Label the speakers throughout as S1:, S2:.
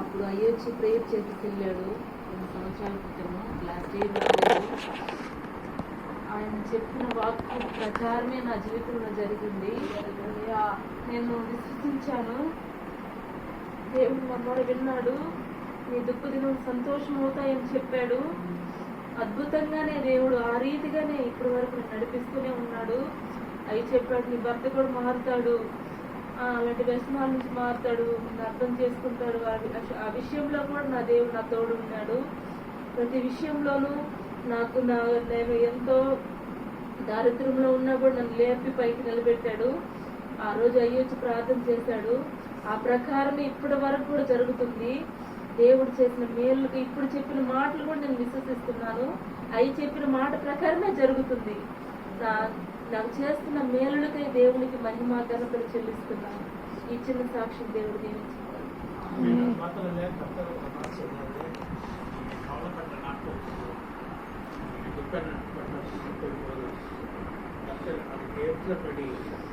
S1: అప్పుడు అయ్యొచ్చి ప్రేయర్ చేతికి వెళ్ళాడు 2 సంవత్సరాల క్రితము. లాస్ట్ ఇయర్ రాలేదు. ఆయన చెప్పిన వాక్కు ప్రకారమే నా జీవితంలో జరిగింది. నేను విశ్వసించాను. దేవుడు నా మాట విన్నాడు. నీ దుఃఖ దినం సంతోషం అవుతాయని చెప్పాడు. అద్భుతంగానే దేవుడు ఆ రీతిగానే ఇప్పటి వరకు నడిపిస్తూనే ఉన్నాడు. అవి చెప్పాడు, నీ భర్త కూడా మారుతాడు, అలాంటి వ్యసనాల నుంచి మారుతాడు, అర్థం చేసుకుంటాడు. ఆ విషయంలో కూడా నా దేవుడు నా తోడు ఉన్నాడు. ప్రతి విషయంలోనూ నేను ఎంతో దారిద్ర్యంలో ఉన్నా కూడా నన్ను లేపి పైకి నిలబెట్టాడు. ఆ రోజు అయ్యొచ్చి ప్రార్థన చేశాడు. ఆ ప్రకారం ఇప్పటి వరకు కూడా జరుగుతుంది. దేవుడు చేసిన మేలుకి ఇప్పుడు చెప్పిన మాటలు కూడా నేను విశ్వసిస్తున్నాను. అవి చెప్పిన మాట ప్రకారమే జరుగుతుంది. నాకు చేస్తున్న మేలులకై దేవునికి మహిమ ఘనతలు చెల్లిస్తున్నాను. ఈ చిన్న సాక్షి దేవుడు దీవించుకోవాలి.
S2: ஏற்றபடி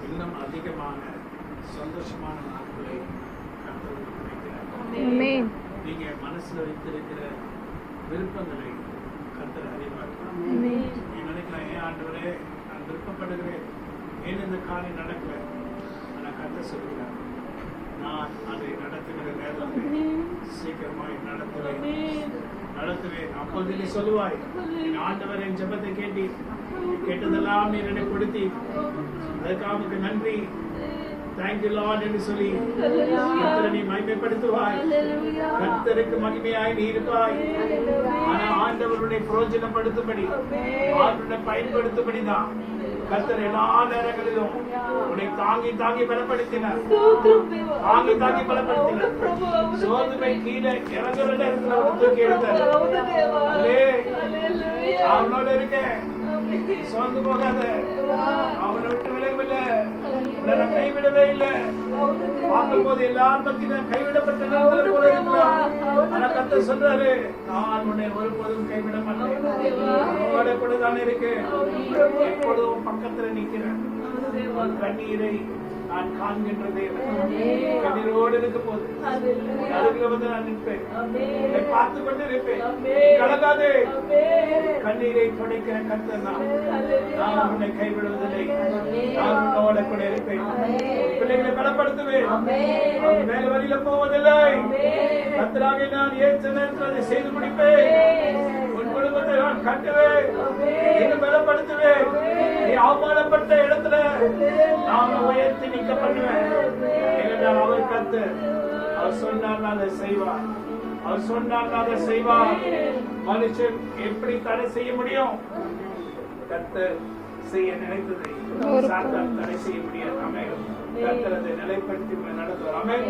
S2: இன்னும் அதிகமான சந்தோஷமான நாட்களை நீங்க மனசுல வைத்திருக்கிற விருப்பங்களை கர்த்தர் அறிவார். நீ நினைக்கலாம், ஏன் ஆண்டவரே நான் விருப்பப்படுகிறேன், ஏன் இந்த காரியம் நடக்கல? ஆனா கர்த்தர் சொல்கிறார், நான் அதை நடத்துகிற நேரத்தை சீக்கிரமாய் நடத்துவேன். அப்போது நீ சொல்லுவாய், ஆண்டவர் என் ஜெபத்தை கேட்டீர், கேட்டதெல்லாம் நீர் எனக்கு கொடுத்தீர், அதற்காக நன்றி, தேங்க்யூ லார்ட் என்று சொல்லி கர்த்தரை நீ மகிமைப்படுத்துவாய். கர்த்தருக்கு மகிமையாய் நீ இருப்பாய். ஆனா ஆண்டவருடைய பிரயோஜனப்படுத்தும்படி, ஆண்டவருடைய பயன்படுத்தும்படிதான் கர்த்தர் எல்லா நேரங்களிலும் உன்னை தாங்கி பலப்படுத்தினார். சோதனை கீழே இறங்குற நேரத்தில் அவனை தூக்கி எடுத்தார். அவனோட இருக்க, சோர்ந்து போகாத, அவனை விட்டு விலகவில்லை, உன்னை கைவிடவே இல்லை. பார்க்கும் போது எல்லாரும் பத்தி கைவிடப்பட்ட போல இருக்கலாம். ஆனா கர்த்தர் சொல்றாரு, நான் உன்னை ஒருபோதும் கைவிட மாட்டேன், உன்னோட கூட தானே இருக்கு, எப்பொழுதும் பக்கத்துல நிக்கிறேன். கண்ணீரை நான் காண்கின்ற தேவன், கண்ணீரோடு இருக்க போது அருகில வந்து நான் நிற்பேன், பார்த்து கொண்டு இருப்பேன். கலங்காதே, கண்ணீரை துடைக்கிற கர்த்தர் நான் உன்னை கைவிடுவதில்லை, நான் உன்னோட கூட இருப்பேன். பிள்ளைகளை பலப்படுத்துவேன், மேல வழியில போவதில்லை. கர்த்தராக நான் ஏற்ற நேரத்தில் அதை செய்து முடிப்பேன். உன் குடும்பத்தை நான் கட்டுவேன், இன்னும் பலப்படுத்துவேன். நீ அவமானப்பட்ட இடத்துல நான் உயர்த்தி நிக்க பண்ணுவேன். அவர் கர்த்தர், அவர் சொன்னார் அதை செய்வார், அவர் சொன்னார் அதை செய்வார். மனுஷன் எப்படி தடை செய்ய முடியும்? கர்த்தர் செய்ய நினைத்ததை சாத்தான் தடை செய்ய முடியாது. ஆமென். கர்த்தர் அதை நிலைப்படுத்தி நடத்துவார். ஆமென்.